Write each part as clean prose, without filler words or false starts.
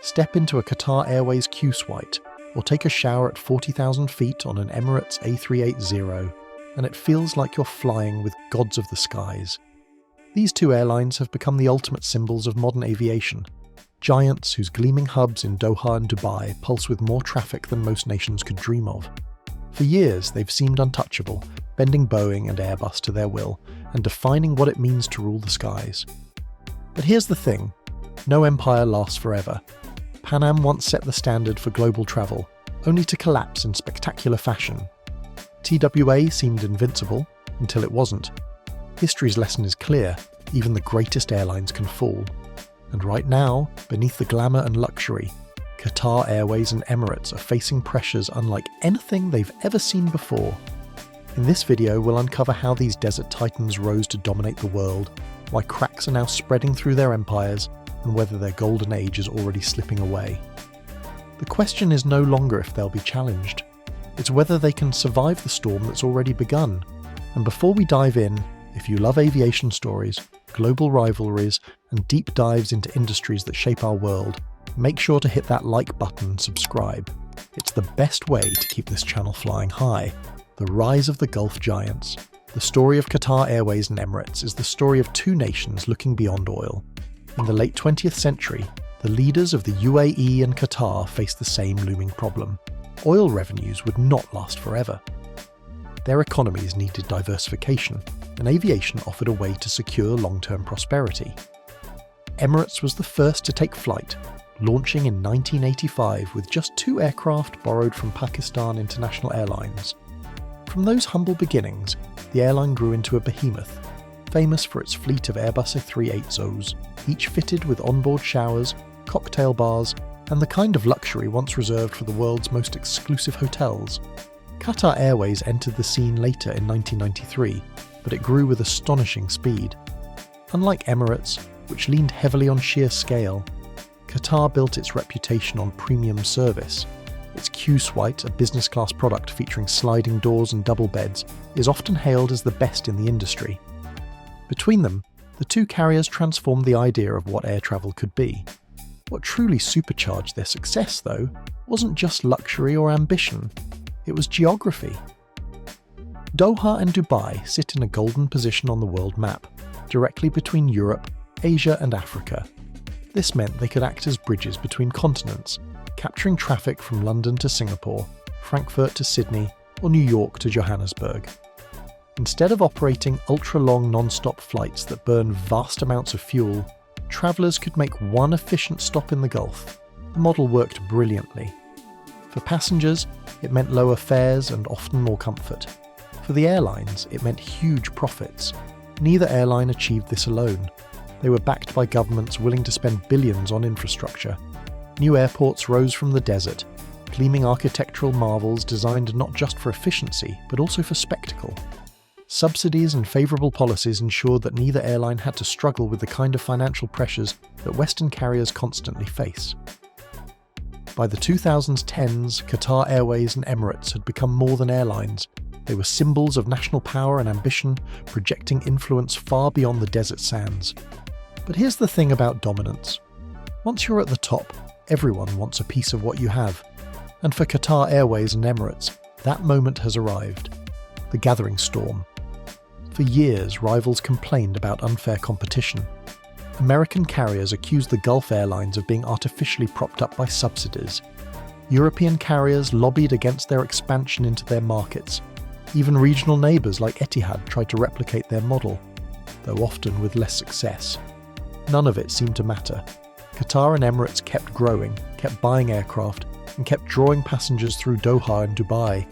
Step into a Qatar Airways Q-Suite or take a shower at 40,000 feet on an Emirates A380, and it feels like you're flying with gods of the skies. These two airlines have become the ultimate symbols of modern aviation, giants whose gleaming hubs in Doha and Dubai pulse with more traffic than most nations could dream of. For years, they've seemed untouchable, bending Boeing and Airbus to their will and defining what it means to rule the skies. But here's the thing, no empire lasts forever. Pan Am once set the standard for global travel, only to collapse in spectacular fashion. TWA seemed invincible, until it wasn't. History's lesson is clear, even the greatest airlines can fall. And right now, beneath the glamour and luxury, Qatar Airways and Emirates are facing pressures unlike anything they've ever seen before. In this video, we'll uncover how these desert titans rose to dominate the world, why cracks are now spreading through their empires, and whether their golden age is already slipping away. The question is no longer if they'll be challenged. It's whether they can survive the storm that's already begun. And before we dive in, if you love aviation stories, global rivalries, and deep dives into industries that shape our world, make sure to hit that like button and subscribe. It's the best way to keep this channel flying high. The rise of the Gulf giants. The story of Qatar Airways and Emirates is the story of two nations looking beyond oil. In the late 20th century, the leaders of the UAE and Qatar faced the same looming problem. Oil revenues would not last forever. Their economies needed diversification, and aviation offered a way to secure long-term prosperity. Emirates was the first to take flight, launching in 1985 with just 2 aircraft borrowed from Pakistan International Airlines. From those humble beginnings, the airline grew into a behemoth, famous for its fleet of Airbus A380s, each fitted with onboard showers, cocktail bars, and the kind of luxury once reserved for the world's most exclusive hotels. Qatar Airways entered the scene later in 1993, but it grew with astonishing speed. Unlike Emirates, which leaned heavily on sheer scale, Qatar built its reputation on premium service. Its Q-Suite, a business-class product featuring sliding doors and double beds, is often hailed as the best in the industry. Between them, the two carriers transformed the idea of what air travel could be. What truly supercharged their success, though, wasn't just luxury or ambition, it was geography. Doha and Dubai sit in a golden position on the world map, directly between Europe, Asia and Africa. This meant they could act as bridges between continents, capturing traffic from London to Singapore, Frankfurt to Sydney, or New York to Johannesburg. Instead of operating ultra-long non-stop flights that burn vast amounts of fuel, travellers could make one efficient stop in the Gulf. The model worked brilliantly. For passengers, it meant lower fares and often more comfort. For the airlines, it meant huge profits. Neither airline achieved this alone. They were backed by governments willing to spend billions on infrastructure. New airports rose from the desert, gleaming architectural marvels designed not just for efficiency, but also for spectacle. Subsidies and favourable policies ensured that neither airline had to struggle with the kind of financial pressures that Western carriers constantly face. By the 2010s, Qatar Airways and Emirates had become more than airlines. They were symbols of national power and ambition, projecting influence far beyond the desert sands. But here's the thing about dominance. Once you're at the top, everyone wants a piece of what you have. And for Qatar Airways and Emirates, that moment has arrived. The gathering storm. For years, rivals complained about unfair competition. American carriers accused the Gulf airlines of being artificially propped up by subsidies. European carriers lobbied against their expansion into their markets. Even regional neighbours like Etihad tried to replicate their model, though often with less success. None of it seemed to matter. Qatar and Emirates kept growing, kept buying aircraft, and kept drawing passengers through Doha and Dubai.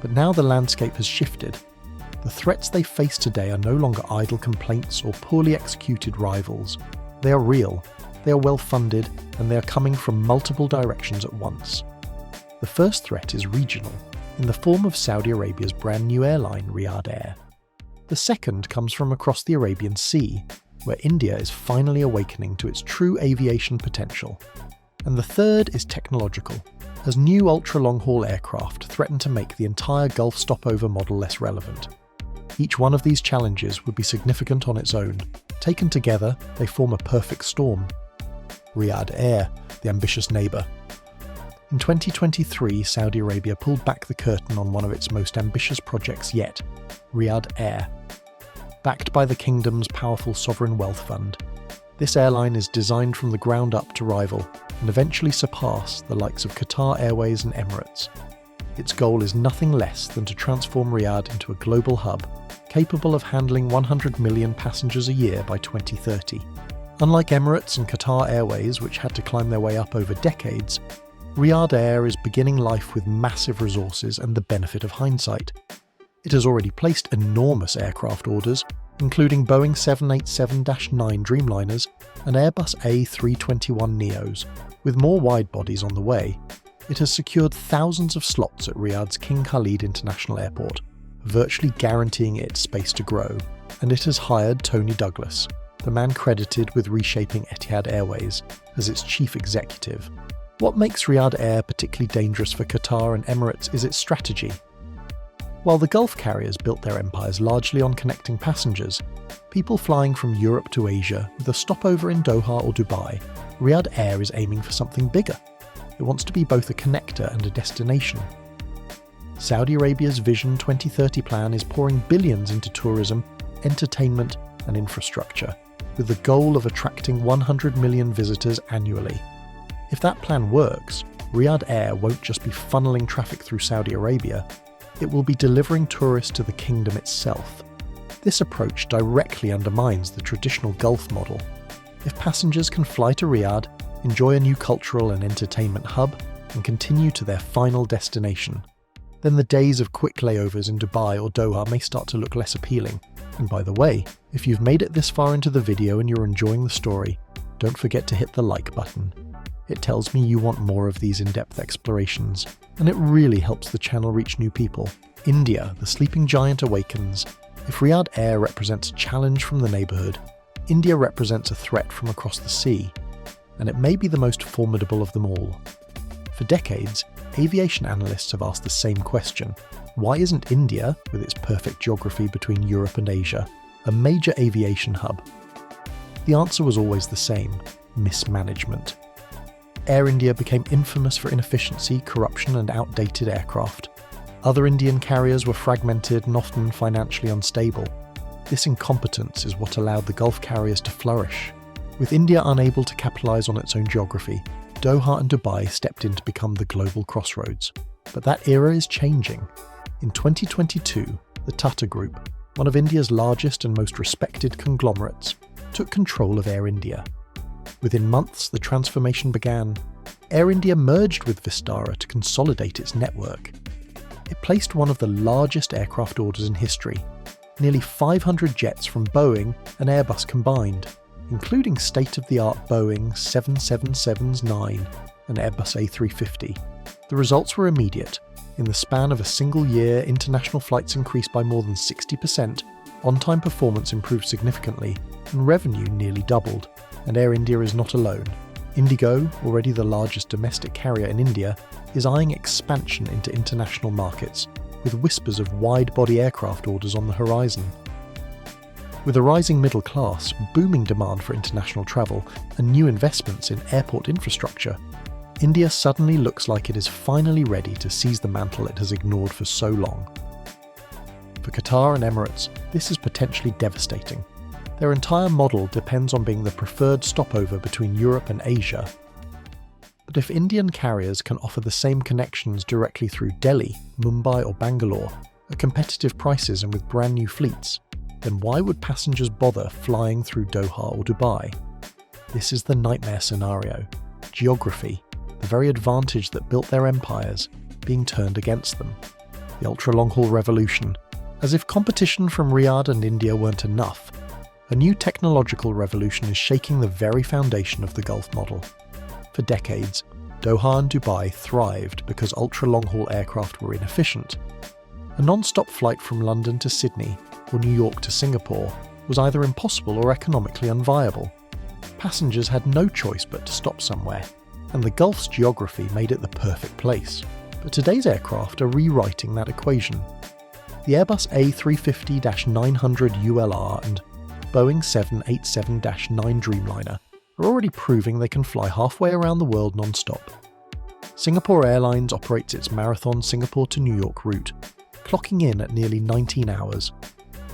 But now the landscape has shifted. The threats they face today are no longer idle complaints or poorly executed rivals. They are real, they are well funded, and they are coming from multiple directions at once. The first threat is regional, in the form of Saudi Arabia's brand new airline, Riyadh Air. The second comes from across the Arabian Sea, where India is finally awakening to its true aviation potential. And the third is technological, as new ultra-long-haul aircraft threaten to make the entire Gulf stopover model less relevant. Each one of these challenges would be significant on its own. Taken together, they form a perfect storm. Riyadh Air, the ambitious neighbour. In 2023, Saudi Arabia pulled back the curtain on one of its most ambitious projects yet, Riyadh Air. Backed by the kingdom's powerful sovereign wealth fund, this airline is designed from the ground up to rival and eventually surpass the likes of Qatar Airways and Emirates. Its goal is nothing less than to transform Riyadh into a global hub capable of handling 100 million passengers a year by 2030. Unlike Emirates and Qatar Airways, which had to climb their way up over decades, Riyadh Air is beginning life with massive resources and the benefit of hindsight. It has already placed enormous aircraft orders, including Boeing 787-9 Dreamliners and Airbus A321neos. With more wide-bodies on the way, it has secured thousands of slots at Riyadh's King Khalid International Airport, virtually guaranteeing it space to grow, and it has hired Tony Douglas, the man credited with reshaping Etihad Airways, as its chief executive. What makes Riyadh Air particularly dangerous for Qatar and Emirates is its strategy. While the Gulf carriers built their empires largely on connecting passengers, people flying from Europe to Asia with a stopover in Doha or Dubai, Riyadh Air is aiming for something bigger. It wants to be both a connector and a destination. Saudi Arabia's Vision 2030 plan is pouring billions into tourism, entertainment and infrastructure, with the goal of attracting 100 million visitors annually. If that plan works, Riyadh Air won't just be funneling traffic through Saudi Arabia, it will be delivering tourists to the kingdom itself. This approach directly undermines the traditional Gulf model. If passengers can fly to Riyadh, enjoy a new cultural and entertainment hub, and continue to their final destination, then the days of quick layovers in Dubai or Doha may start to look less appealing. And by the way, if you've made it this far into the video and you're enjoying the story, don't forget to hit the like button. It tells me you want more of these in-depth explorations, and it really helps the channel reach new people. India, the sleeping giant, awakens. If Riyadh Air represents a challenge from the neighbourhood, India represents a threat from across the sea, and it may be the most formidable of them all. For decades, aviation analysts have asked the same question: why isn't India, with its perfect geography between Europe and Asia, a major aviation hub? The answer was always the same: mismanagement. Air India became infamous for inefficiency, corruption and outdated aircraft. Other Indian carriers were fragmented and often financially unstable. This incompetence is what allowed the Gulf carriers to flourish. With India unable to capitalise on its own geography, Doha and Dubai stepped in to become the global crossroads. But that era is changing. In 2022, the Tata Group, one of India's largest and most respected conglomerates, took control of Air India. Within months, the transformation began. Air India merged with Vistara to consolidate its network. It placed one of the largest aircraft orders in history, nearly 500 jets from Boeing and Airbus combined, including state-of-the-art Boeing 777-9 and Airbus A350. The results were immediate. In the span of a single year, international flights increased by more than 60%, on-time performance improved significantly, and revenue nearly doubled. And Air India is not alone. Indigo, already the largest domestic carrier in India, is eyeing expansion into international markets, with whispers of wide-body aircraft orders on the horizon. With a rising middle class, booming demand for international travel, and new investments in airport infrastructure, India suddenly looks like it is finally ready to seize the mantle it has ignored for so long. For Qatar and Emirates, this is potentially devastating. Their entire model depends on being the preferred stopover between Europe and Asia. But if Indian carriers can offer the same connections directly through Delhi, Mumbai or Bangalore, at competitive prices and with brand new fleets, then why would passengers bother flying through Doha or Dubai? This is the nightmare scenario. Geography, the very advantage that built their empires, being turned against them. The ultra-long-haul revolution. As if competition from Riyadh and India weren't enough, a new technological revolution is shaking the very foundation of the Gulf model. For decades, Doha and Dubai thrived because ultra-long-haul aircraft were inefficient. A non-stop flight from London to Sydney or New York to Singapore was either impossible or economically unviable. Passengers had no choice but to stop somewhere, and the Gulf's geography made it the perfect place. But today's aircraft are rewriting that equation. The Airbus A350-900 ULR and Boeing 787-9 Dreamliner are already proving they can fly halfway around the world non-stop. Singapore Airlines operates its marathon Singapore to New York route, clocking in at nearly 19 hours.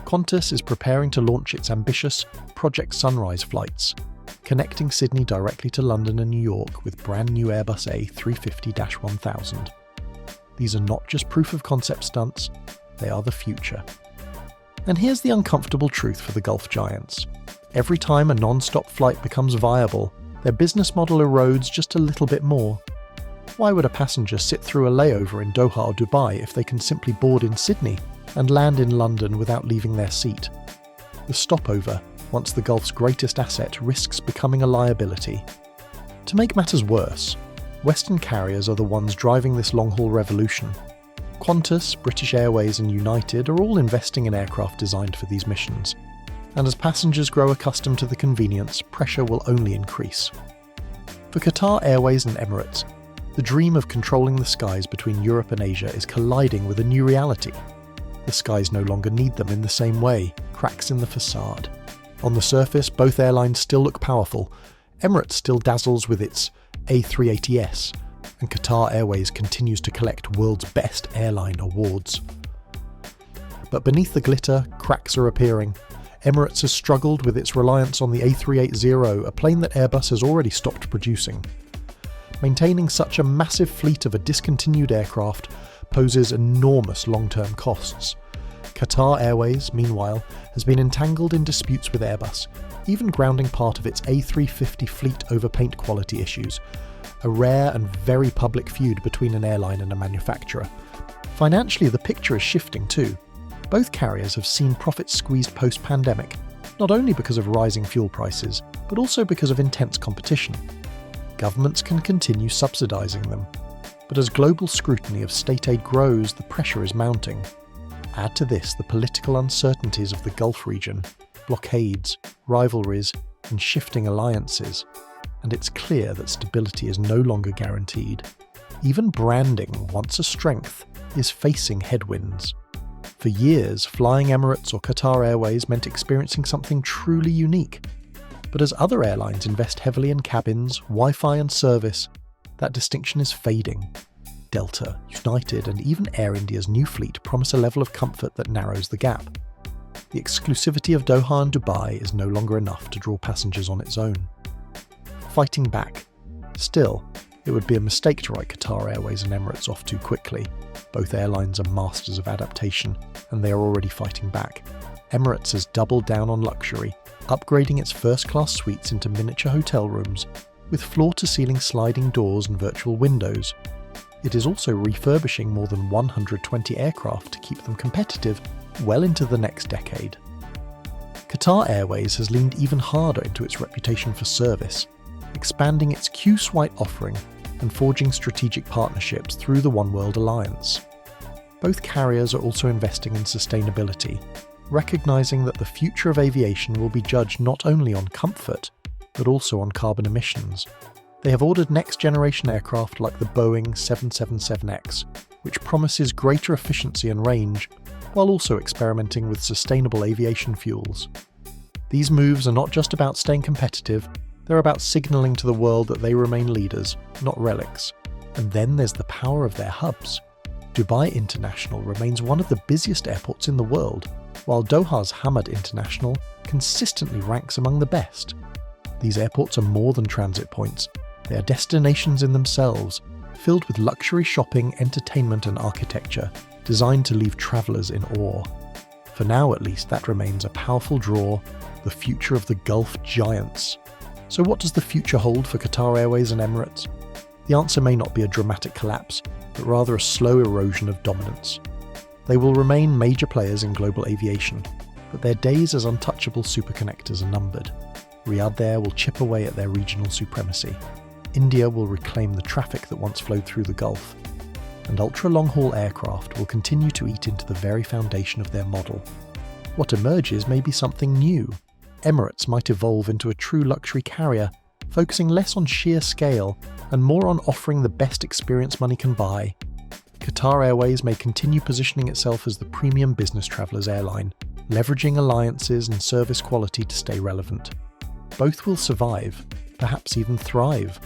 Qantas is preparing to launch its ambitious Project Sunrise flights, connecting Sydney directly to London and New York with brand new Airbus A350-1000. These are not just proof of concept stunts, they are the future. And here's the uncomfortable truth for the Gulf giants. Every time a non-stop flight becomes viable, their business model erodes just a little bit more. Why would a passenger sit through a layover in Doha or Dubai if they can simply board in Sydney and land in London without leaving their seat? The stopover, once the Gulf's greatest asset, risks becoming a liability. To make matters worse, Western carriers are the ones driving this long-haul revolution. Qantas, British Airways and United are all investing in aircraft designed for these missions. And as passengers grow accustomed to the convenience, pressure will only increase. For Qatar Airways and Emirates, the dream of controlling the skies between Europe and Asia is colliding with a new reality. The skies no longer need them in the same way, cracks in the facade. On the surface, both airlines still look powerful. Emirates still dazzles with its A380s, and Qatar Airways continues to collect world's best airline awards. But beneath the glitter, cracks are appearing. Emirates has struggled with its reliance on the A380, a plane that Airbus has already stopped producing. Maintaining such a massive fleet of a discontinued aircraft poses enormous long-term costs. Qatar Airways, meanwhile, has been entangled in disputes with Airbus, even grounding part of its A350 fleet over paint quality issues, a rare and very public feud between an airline and a manufacturer. Financially, the picture is shifting too. Both carriers have seen profits squeezed post-pandemic, not only because of rising fuel prices, but also because of intense competition. Governments can continue subsidising them, but as global scrutiny of state aid grows, the pressure is mounting. Add to this the political uncertainties of the Gulf region, blockades, rivalries, and shifting alliances, and it's clear that stability is no longer guaranteed. Even branding, once a strength, is facing headwinds. For years, flying Emirates or Qatar Airways meant experiencing something truly unique. But as other airlines invest heavily in cabins, Wi-Fi and service, that distinction is fading. Delta, United and even Air India's new fleet promise a level of comfort that narrows the gap. The exclusivity of Doha and Dubai is no longer enough to draw passengers on its own. Fighting back. Still, it would be a mistake to write Qatar Airways and Emirates off too quickly. Both airlines are masters of adaptation, and they are already fighting back. Emirates has doubled down on luxury, upgrading its first-class suites into miniature hotel rooms, with floor-to-ceiling sliding doors and virtual windows. It is also refurbishing more than 120 aircraft to keep them competitive well into the next decade. Qatar Airways has leaned even harder into its reputation for service, expanding its Q-Suite offering and forging strategic partnerships through the One World Alliance. Both carriers are also investing in sustainability, recognizing that the future of aviation will be judged not only on comfort, but also on carbon emissions. They have ordered next-generation aircraft like the Boeing 777X, which promises greater efficiency and range, while also experimenting with sustainable aviation fuels. These moves are not just about staying competitive, they're about signalling to the world that they remain leaders, not relics. And then there's the power of their hubs. Dubai International remains one of the busiest airports in the world, while Doha's Hamad International consistently ranks among the best. These airports are more than transit points. They are destinations in themselves, filled with luxury shopping, entertainment and architecture, designed to leave travellers in awe. For now at least, that remains a powerful draw, the future of the Gulf giants. So what does the future hold for Qatar Airways and Emirates? The answer may not be a dramatic collapse, but rather a slow erosion of dominance. They will remain major players in global aviation, but their days as untouchable superconnectors are numbered. Riyadh Air will chip away at their regional supremacy. India will reclaim the traffic that once flowed through the Gulf. And ultra-long-haul aircraft will continue to eat into the very foundation of their model. What emerges may be something new. Emirates might evolve into a true luxury carrier, focusing less on sheer scale and more on offering the best experience money can buy. Qatar Airways may continue positioning itself as the premium business traveller's airline, leveraging alliances and service quality to stay relevant. Both will survive, perhaps even thrive,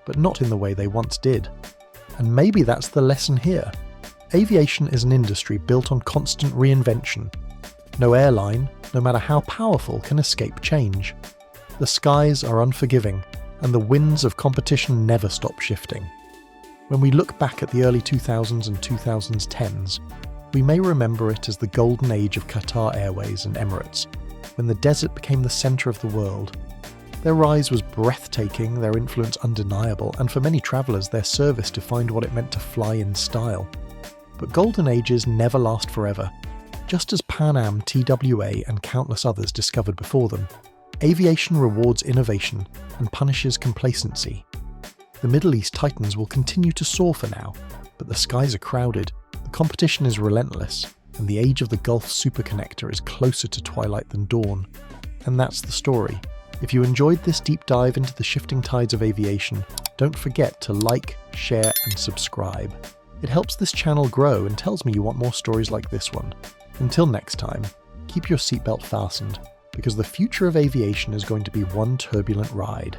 but not in the way they once did. And maybe that's the lesson here. Aviation is an industry built on constant reinvention. No airline, no matter how powerful, can escape change. The skies are unforgiving, and the winds of competition never stop shifting. When we look back at the early 2000s and 2010s, we may remember it as the golden age of Qatar Airways and Emirates, when the desert became the centre of the world. Their rise was breathtaking, their influence undeniable, and for many travellers their service defined what it meant to fly in style. But golden ages never last forever. Just as Pan Am, TWA and countless others discovered before them, aviation rewards innovation and punishes complacency. The Middle East titans will continue to soar for now, but the skies are crowded, the competition is relentless, and the age of the Gulf superconnector is closer to twilight than dawn. And that's the story. If you enjoyed this deep dive into the shifting tides of aviation, don't forget to like, share and subscribe. It helps this channel grow and tells me you want more stories like this one. Until next time, keep your seatbelt fastened, because the future of aviation is going to be one turbulent ride.